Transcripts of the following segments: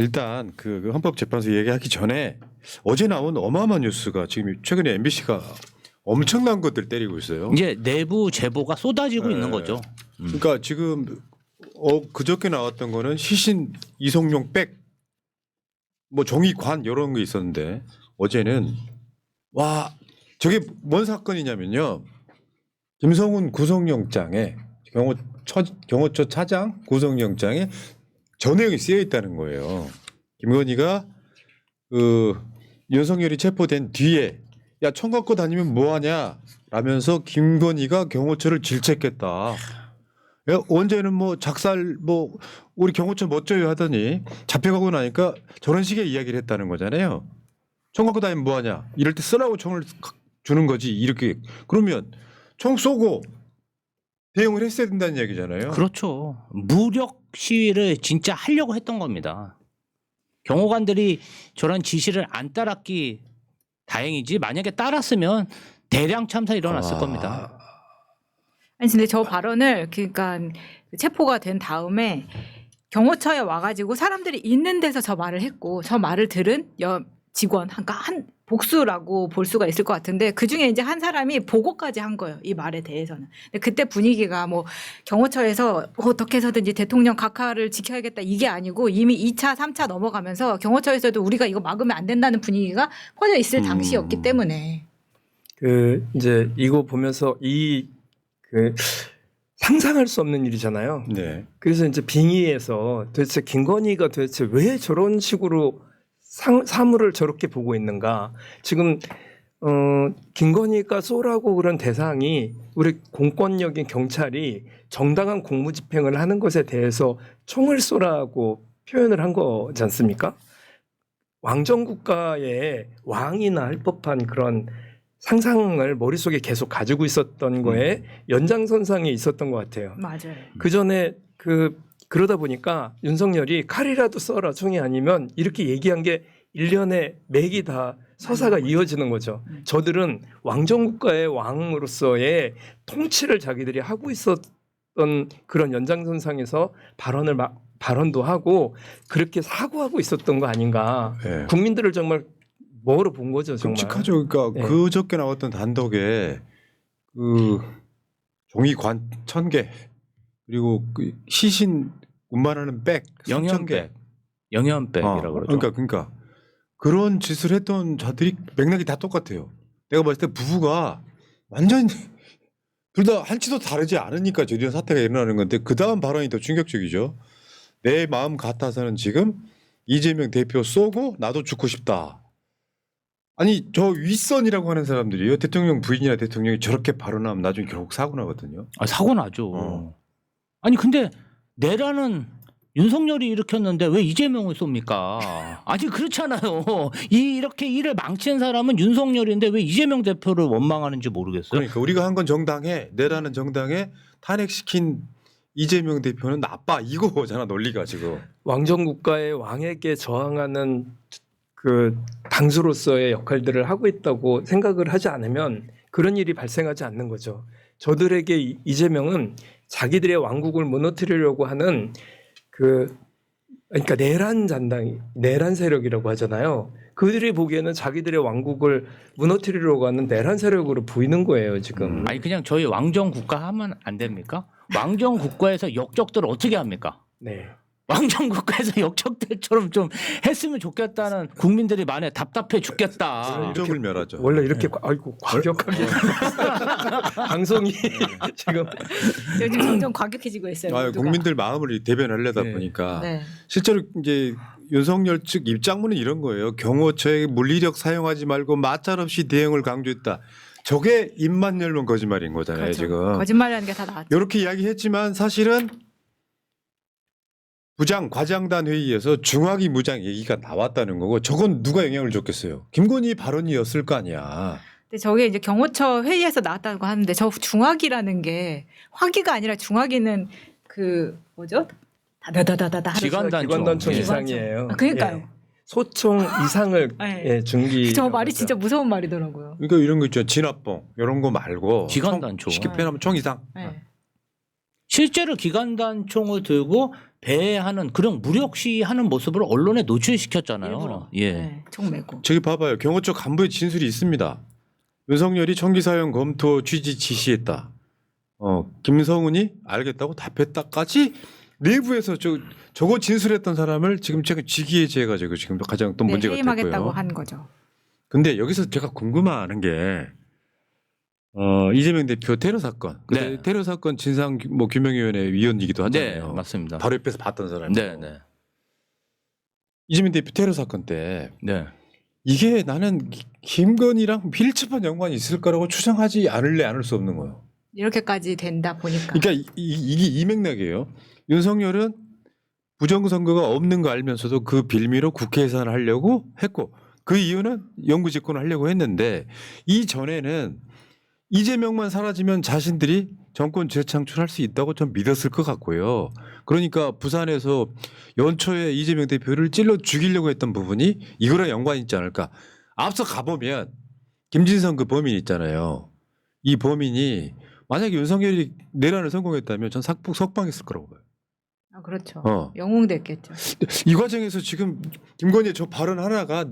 일단 그 헌법재판소 얘기하기 전에 어제 나온 어마어마한 뉴스가 지금 최근에 MBC가 엄청난 것들 때리고 있어요. 이제 내부 제보가 쏟아지고 네. 있는 거죠. 그러니까 지금 그저께 나왔던 거는 시신 이송용 백, 뭐 종이관 이런 게 있었는데 어제는 와 저게 뭔 사건이냐면요. 김성훈 구속영장에 경호처 차장 구속영장에 저 내용이 쓰여 있다는 거예요. 김건희가 윤석열이 체포된 뒤에 야 총 갖고 다니면 뭐하냐 라면서 김건희가 경호처를 질책했다. 야, 언제는 뭐 작살 뭐 우리 경호처 멋져요 하더니 잡혀가고 나니까 저런 식의 이야기를 했다는 거잖아요. 총 갖고 다니면 뭐하냐 이럴 때 쓰라고 총을 주는 거지 이렇게 그러면 총 쏘고 대응을 했어야 된다는 얘기잖아요. 그렇죠. 무력 시위를 진짜 하려고 했던 겁니다. 경호관들이 저런 지시를 안 따랐기 다행이지 만약에 따랐으면 대량 참사 일어났을 겁니다. 아니 근데 저 발언을 그러니까 체포가 된 다음에 경호처에 와가지고 사람들이 있는 데서 저 말을 했고 저 말을 들은 직원 그러니까 한 복수라고 볼 수가 있을 것 같은데 그 중에 이제 한 사람이 보고까지 한 거예요. 이 말에 대해서는. 근데 그때 분위기가 뭐 경호처에서 어떻게 해서든지 대통령 각하를 지켜야겠다 이게 아니고 이미 2차, 3차 넘어가면서 경호처에서도 우리가 이거 막으면 안 된다는 분위기가 퍼져 있을 당시였기 때문에. 이제 이거 보면서 상상할 수 없는 일이잖아요. 네. 그래서 이제 빙의에서 도대체 김건희가 도대체 왜 저런 식으로 사물을 저렇게 보고 있는가. 지금 김건희가 쏘라고 그런 대상이 우리 공권력인 경찰이 정당한 공무집행을 하는 것에 대해서 총을 쏘라고 표현을 한 거지 않습니까? 왕정국가의 왕이나 할 법한 그런 상상을 머릿속에 계속 가지고 있었던 거에 연장선상에 있었던 것 같아요. 맞아요. 그 전에 그러다 보니까 윤석열이 칼이라도 써라 총이 아니면 이렇게 얘기한 게 1년에 맥이 다 서사가 이어지는 거죠. 저들은 왕정국가의 왕으로서의 통치를 자기들이 하고 있었던 그런 연장선상에서 발언도 하고 그렇게 사고하고 있었던 거 아닌가. 네. 국민들을 정말 뭐로 본 거죠, 정말. 끔찍하죠. 그러니까 네. 그저께 나왔던 단독에 그 종이관 1000개 그리고 그 시신 운반하는 백 3000개 영연백이라고 그러죠. 그러니까 그런 짓을 했던 자들이 맥락이 다 똑같아요. 내가 봤을 때 부부가 완전히 둘 다 한치도 다르지 않으니까 저런 사태가 일어나는 건데 그 다음 발언이 더 충격적이죠. 내 마음 같아서는 지금 이재명 대표 쏘고 나도 죽고 싶다. 아니 저 윗선이라고 하는 사람들이요. 대통령 부인이나 대통령이 저렇게 발언하면 나중에 결국 사고 나거든요. 사고 나죠. 아니 근데 내라는 윤석열이 일으켰는데 왜 이재명을 쏩니까? 아니 그렇잖아요. 이렇게 일을 망친 사람은 윤석열인데 왜 이재명 대표를 원망하는지 모르겠어요. 그러니까 우리가 한 건 정당해 내라는 정당에 탄핵시킨 이재명 대표는 나빠 이거잖아 논리가 지금. 왕정국가의 왕에게 저항하는 그 당수로서의 역할들을 하고 있다고 생각을 하지 않으면 그런 일이 발생하지 않는 거죠. 저들에게 이재명은 자기들의 왕국을 무너뜨리려고 하는 그러니까 내란 세력이라고 하잖아요. 그들이 보기에는 자기들의 왕국을 무너뜨리려고 하는 내란 세력으로 보이는 거예요, 지금. 아니 그냥 저희 왕정 국가 하면 안 됩니까? 왕정 국가에서 역적들을 어떻게 합니까? 네. 왕정 국가에서 역적들처럼 좀 했으면 좋겠다는 국민들이 많이 답답해 죽겠다. 인정을 멸하죠. 원래 이렇게 아이고 과격하게 방송이 지금 요즘 점점 과격해지고 있어요. 모두가. 국민들 마음을 대변하려다 네. 보니까 네. 실제로 이제 윤석열 측 입장문은 이런 거예요. 경호처에 물리력 사용하지 말고 마찰 없이 대응을 강조했다. 저게 입만 열면 거짓말인 거잖아요. 그렇죠. 지금. 거짓말이라는 게 다 나왔죠. 이렇게 이야기했지만 사실은 과장단 회의에서 중화기 무장 얘기가 나왔다는 거고 저건 누가 영향을 줬겠어요. 김건희 발언이었을 거 아니야. 근데 저게 이제 경호처 회의에서 나왔다고 하는데 저 중화기라는 게 화기가 아니라 중화기는 그 뭐죠? 다다다다다 기관단총 예. 이상이에요. 그러니까요. 예. 소총 이상을 네. 예, 중기. 저 말이 진짜 무서운 말이더라고요. 그러니까 이런 거 있죠. 진압봉 이런 거 말고 기관단총. 쉽게 표현하면 총 이상. 네. 실제로 기관단총을 들고 배회하는 그런 무력시하는 모습을 언론에 노출시켰잖아요. 일부러. 예. 네, 총 메고. 저기 봐봐요. 경호처 간부의 진술이 있습니다. 윤석열이 청기 사용 검토 취지 지시했다. 김성훈이 알겠다고 답했다까지 내부에서 저거 진술했던 사람을 지금 제가 직위해제해가지고 지금 가장 또 문제가 해임하겠다고 됐고요. 한 거죠. 근데 여기서 제가 궁금한 게 이재명 대표 테러 사건, 네. 테러 사건 진상 규명위원회 위원이기도 네, 하잖아요. 맞습니다. 바로 옆에서 봤던 사람이. 네, 네. 이재명 대표 테러 사건 때 네. 이게 나는 김건희랑 밀접한 연관이 있을 거라고 추정하지 않을 수 없는 거예요. 이렇게까지 된다 보니까. 그러니까 이게 이 맥락이에요. 윤석열은 부정선거가 없는 거 알면서도 그 빌미로 국회 예산을 하려고 했고 그 이유는 영구집권을 하려고 했는데 이전에는 이재명만 사라지면 자신들이 정권 재창출할 수 있다고 좀 믿었을 것 같고요. 그러니까 부산에서 연초에 이재명 대표를 찔러 죽이려고 했던 부분이 이거랑 연관이 있지 않을까. 앞서 가보면 김진성 그 범인 있잖아요. 이 범인이 만약에 윤석열이 내란을 성공했다면 전 석방했을 거라고 봐요. 아, 그렇죠. 어. 영웅됐겠죠. 이 과정에서 지금 김건희의 저 발언 하나가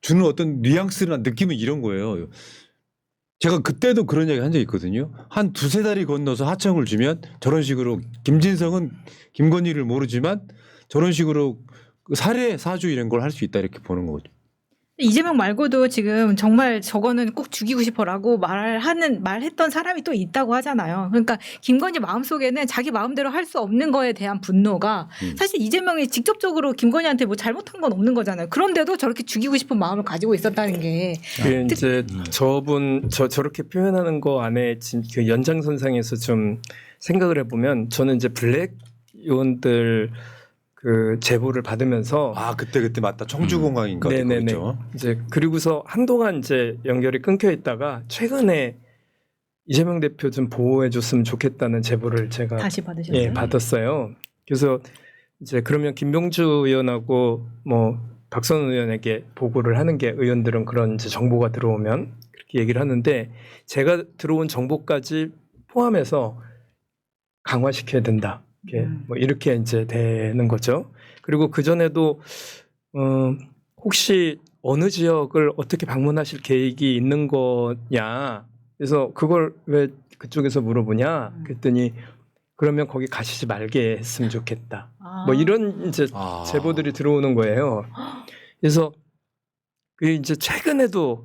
주는 어떤 뉘앙스나 느낌은 이런 거예요. 제가 그때도 그런 얘기 한 적이 있거든요. 한 두세 달이 건너서 하청을 주면 저런 식으로 김진성은 김건희를 모르지만 저런 식으로 살해 사주 이런 걸 할 수 있다 이렇게 보는 거죠. 이재명 말고도 지금 정말 저거는 꼭 죽이고 싶어라고 말했던 사람이 또 있다고 하잖아요. 그러니까 김건희 마음속에는 자기 마음대로 할 수 없는 거에 대한 분노가 사실 이재명이 직접적으로 김건희한테 뭐 잘못한 건 없는 거잖아요. 그런데도 저렇게 죽이고 싶은 마음을 가지고 있었다는 게 그게 이제 저렇게 표현하는 거 안에 지금 그 연장선상에서 좀 생각을 해보면 저는 이제 블랙 요원들 그 제보를 받으면서 그때 맞다. 청주공항인가 네네네. 그죠. 이제 그리고서 한동안 이제 연결이 끊겨 있다가 최근에 이재명 대표 좀 보호해 줬으면 좋겠다는 제보를 제가 다시 받으셨어요? 받았어요. 그래서 이제 그러면 김병주 의원하고 뭐 박선원 의원에게 보고를 하는 게 의원들은 그런 이제 정보가 들어오면 그렇게 얘기를 하는데 제가 들어온 정보까지 포함해서 강화시켜야 된다. 뭐 이렇게 이제 되는 거죠. 그리고 그 전에도 혹시 어느 지역을 어떻게 방문하실 계획이 있는 거냐. 그래서 그걸 왜 그쪽에서 물어보냐. 그랬더니 그러면 거기 가시지 말게 했으면 좋겠다. 뭐 이런 이제 제보들이 들어오는 거예요. 그래서 그 이제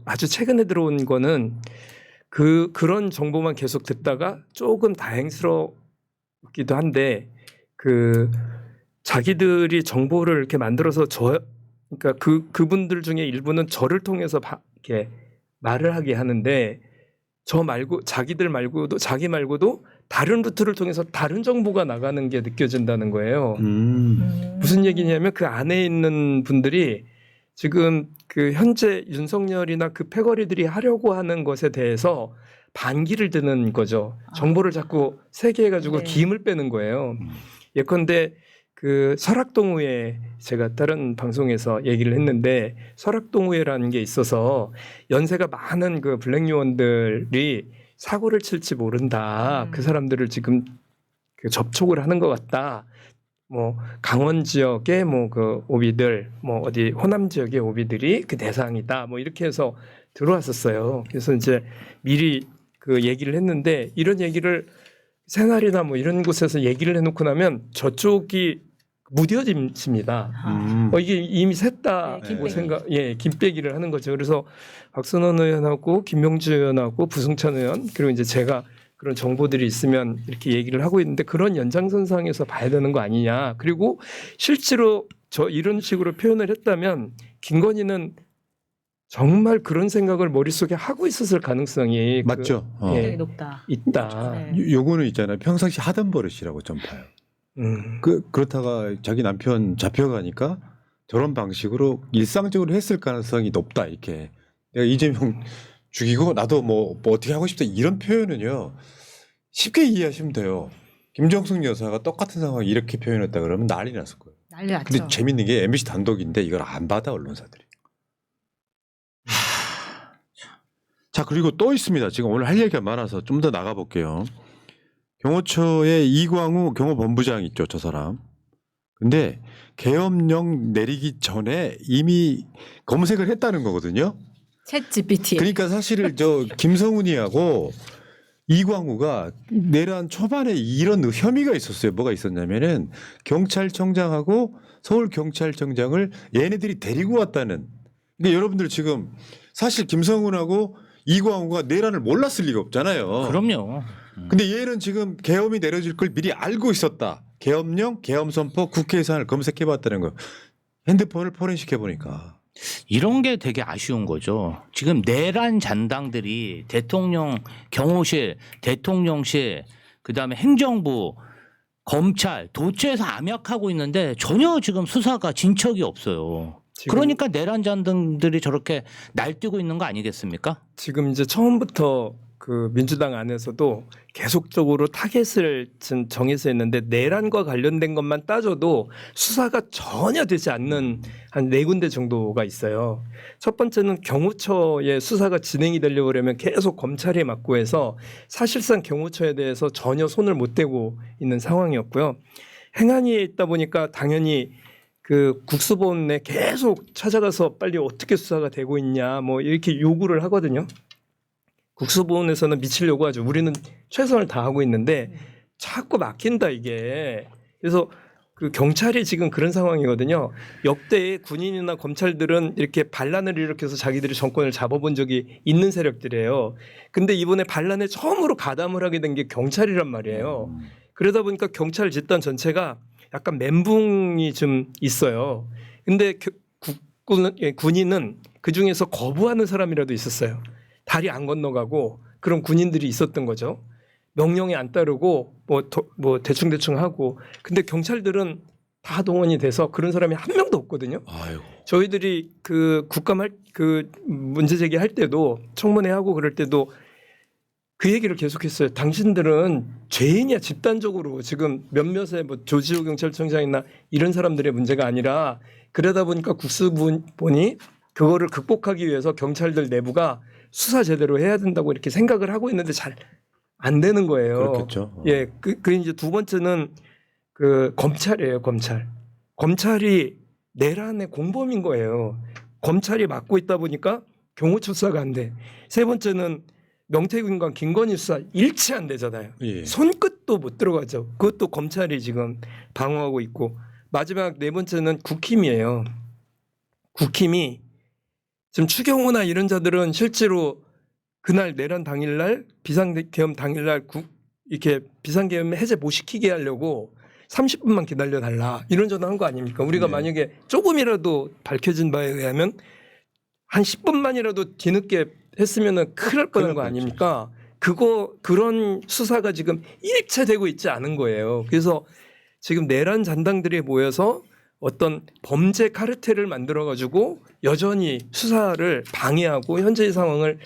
아주 최근에 들어온 거는 그런 정보만 계속 듣다가 조금 다행스럽기도 한데 그 자기들이 정보를 이렇게 만들어서 그러니까 그분들 중에 일부는 저를 통해서 이렇게 말을 하게 하는데 자기 말고도 다른 루트를 통해서 다른 정보가 나가는 게 느껴진다는 거예요. 무슨 얘기냐면 그 안에 있는 분들이 지금 그 현재 윤석열이나 그 패거리들이 하려고 하는 것에 대해서 반기를 드는 거죠. 정보를 자꾸 세개해가지고 네. 김을 빼는 거예요. 예컨대 그 설악동우회 제가 다른 방송에서 얘기를 했는데 설악동우회라는 게 있어서 연세가 많은 그 블랙 요원들이 사고를 칠지 모른다. 그 사람들을 지금 그 접촉을 하는 것 같다. 뭐 강원 지역의 뭐 그 오비들, 뭐 어디 호남 지역의 오비들이 그 대상이다. 뭐 이렇게 해서 들어왔었어요. 그래서 이제 미리 그 얘기를 했는데 이런 얘기를 새날이나 뭐 이런 곳에서 얘기를 해놓고 나면 저쪽이 무뎌집니다. 이게 이미 샜다 네, 고 김빼기. 김빼기를 하는 거죠. 그래서 박선원 의원하고 김명주 의원하고 부승찬 의원 그리고 이제 제가 그런 정보들이 있으면 이렇게 얘기를 하고 있는데 그런 연장선상에서 봐야 되는 거 아니냐. 그리고 실제로 이런 식으로 표현을 했다면 김건희는 정말 그런 생각을 머릿속에 하고 있었을 가능성이 맞죠. 굉장히 높다. 있다. 네. 요거는 있잖아요. 평상시 하던 버릇이라고 좀 봐요. 그렇다가 자기 남편 잡혀가니까 저런 방식으로 일상적으로 했을 가능성이 높다 이렇게. 내가 이재명 죽이고 나도 뭐 어떻게 하고 싶다 이런 표현은요 쉽게 이해하시면 돼요. 김정숙 여사가 똑같은 상황 이렇게 표현했다 그러면 난리 났을 거예요. 난리 났죠. 근데 재밌는 게 MBC 단독인데 이걸 안 받아 언론사들이. 자 그리고 또 있습니다. 지금 오늘 할 얘기가 많아서 좀 더 나가 볼게요. 경호처의 이광우 경호본부장 있죠, 저 사람. 근데 계엄령 내리기 전에 이미 검색을 했다는 거거든요. 챗 GPT. 그러니까 사실 저 김성훈이하고 이광우가 내란 초반에 이런 혐의가 있었어요. 뭐가 있었냐면은 경찰청장하고 서울경찰청장을 얘네들이 데리고 왔다는. 그러니까 여러분들 지금 사실 김성훈하고 이광우가 내란을 몰랐을 리가 없잖아요. 그럼요. 근데 얘는 지금 계엄이 내려질 걸 미리 알고 있었다. 계엄령, 계엄선포, 국회 예산을 검색해봤다는 거예요. 핸드폰을 포렌식해보니까. 이런 게 되게 아쉬운 거죠. 지금 내란 잔당들이 대통령 경호실, 대통령실, 그다음에 행정부, 검찰, 도처에서 암약하고 있는데 전혀 지금 수사가 진척이 없어요. 지금- 그러니까 내란 잔당들이 저렇게 날뛰고 있는 거 아니겠습니까? 지금 이제 처음부터 그 민주당 안에서도 계속적으로 타겟을 정해서 했는데 내란과 관련된 것만 따져도 수사가 전혀 되지 않는 한 4군데 정도가 있어요. 첫 번째는 경호처의 수사가 진행이 되려고 그러면 계속 검찰이 맡고 해서 사실상 경호처에 대해서 전혀 손을 못 대고 있는 상황이었고요. 행안위에 있다 보니까 당연히 그 국수본에 계속 찾아가서 빨리 어떻게 수사가 되고 있냐 뭐 이렇게 요구를 하거든요. 국수본에서는 미치려고 하죠. 우리는 최선을 다하고 있는데 자꾸 막힌다 이게. 그래서 그 경찰이 지금 그런 상황이거든요. 역대 군인이나 검찰들은 이렇게 반란을 일으켜서 자기들이 정권을 잡아본 적이 있는 세력들이에요. 근데 이번에 반란에 처음으로 가담을 하게 된 게 경찰이란 말이에요. 그러다 보니까 경찰 집단 전체가 약간 멘붕이 좀 있어요. 근데 군인은 그 중에서 거부하는 사람이라도 있었어요. 다리 안 건너가고 그런 군인들이 있었던 거죠. 명령에 안 따르고 뭐 대충 하고. 근데 경찰들은 다 동원이 돼서 그런 사람이 한 명도 없거든요. 아이고. 저희들이 그 국감할 그 문제 제기할 때도 청문회 하고 그럴 때도 그 얘기를 계속했어요. 당신들은 죄인이야. 집단적으로 지금 몇몇의 뭐 조지호 경찰청장이나 이런 사람들의 문제가 아니라 그러다 보니까 국수본이 그거를 극복하기 위해서 경찰들 내부가 수사 제대로 해야 된다고 이렇게 생각을 하고 있는데 잘 안 되는 거예요. 그렇겠죠. 예, 그 이제 두 번째는 그 검찰이에요. 검찰이 내란의 공범인 거예요. 검찰이 맡고 있다 보니까 경호처 수사가 안 돼. 세 번째는 명태균과 김건희 수사 일치 안 되잖아요. 예. 손끝도 못 들어가죠. 그것도 검찰이 지금 방어하고 있고. 마지막 네 번째는 국힘이에요. 국힘이 지금 추경호나 이런 자들은 실제로 그날 내란 당일날 비상계엄 당일날 이렇게 비상계엄 해제 못 시키게 하려고 30분만 기다려 달라 이런 전화한 거 아닙니까? 우리가 네. 만약에 조금이라도 밝혀진 바에 의하면 한 10분만이라도 뒤늦게 했으면은 큰일 날 뻔한 거 아닙니까? 그런 수사가 지금 일체되고 있지 않은 거예요. 그래서 지금 내란 잔당들이 모여서 어떤 범죄 카르텔을 만들어 가지고 여전히 수사를 방해하고 현재의 상황을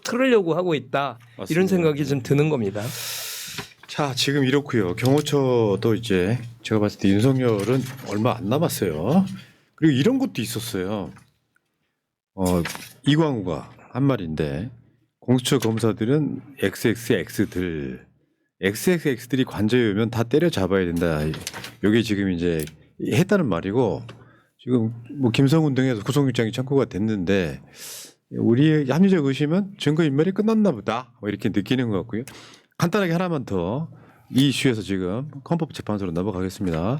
틀으려고 하고 있다. 맞습니다. 이런 생각이 좀 드는 겁니다. 자, 지금 이렇고요. 경호처도 이제 제가 봤을 때 윤석열은 얼마 안 남았어요. 그리고 이런 것도 있었어요. 이광우가 한 말인데 공수처 검사들은 XXX들이 관저에 오면 다 때려잡아야 된다. 이게 지금 이제 했다는 말이고 지금 뭐 김성훈 등에서 구속영장이 청구가 됐는데 우리의 합리적 의심은 증거인멸이 끝났나 보다 뭐 이렇게 느끼는 것 같고요. 간단하게 하나만 더 이 이슈에서 지금 헌법재판소로 넘어가겠습니다.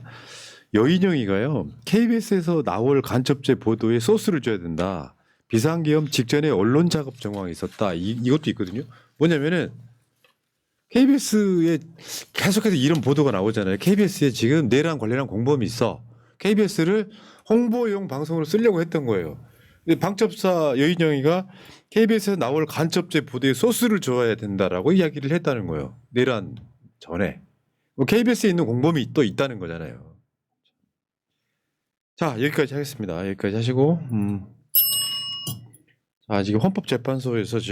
여인영이가요. KBS에서 나올 간첩죄 보도에 소스를 줘야 된다. 비상계엄 직전에 언론 작업 정황이 있었다. 이것도 있거든요. 뭐냐면은 KBS에 계속해서 이런 보도가 나오잖아요. KBS에 지금 내란 관련한 공범이 있어. KBS를 홍보용 방송으로 쓰려고 했던 거예요. 근데 방첩사 여인영이가 KBS에서 나올 간첩죄 보도에 소스를 줘야 된다라고 이야기를 했다는 거예요. 내란 전에. 뭐 KBS에 있는 공범이 또 있다는 거잖아요. 자, 여기까지 하겠습니다. 여기까지 하시고 자, 지금 헌법재판소에서 지금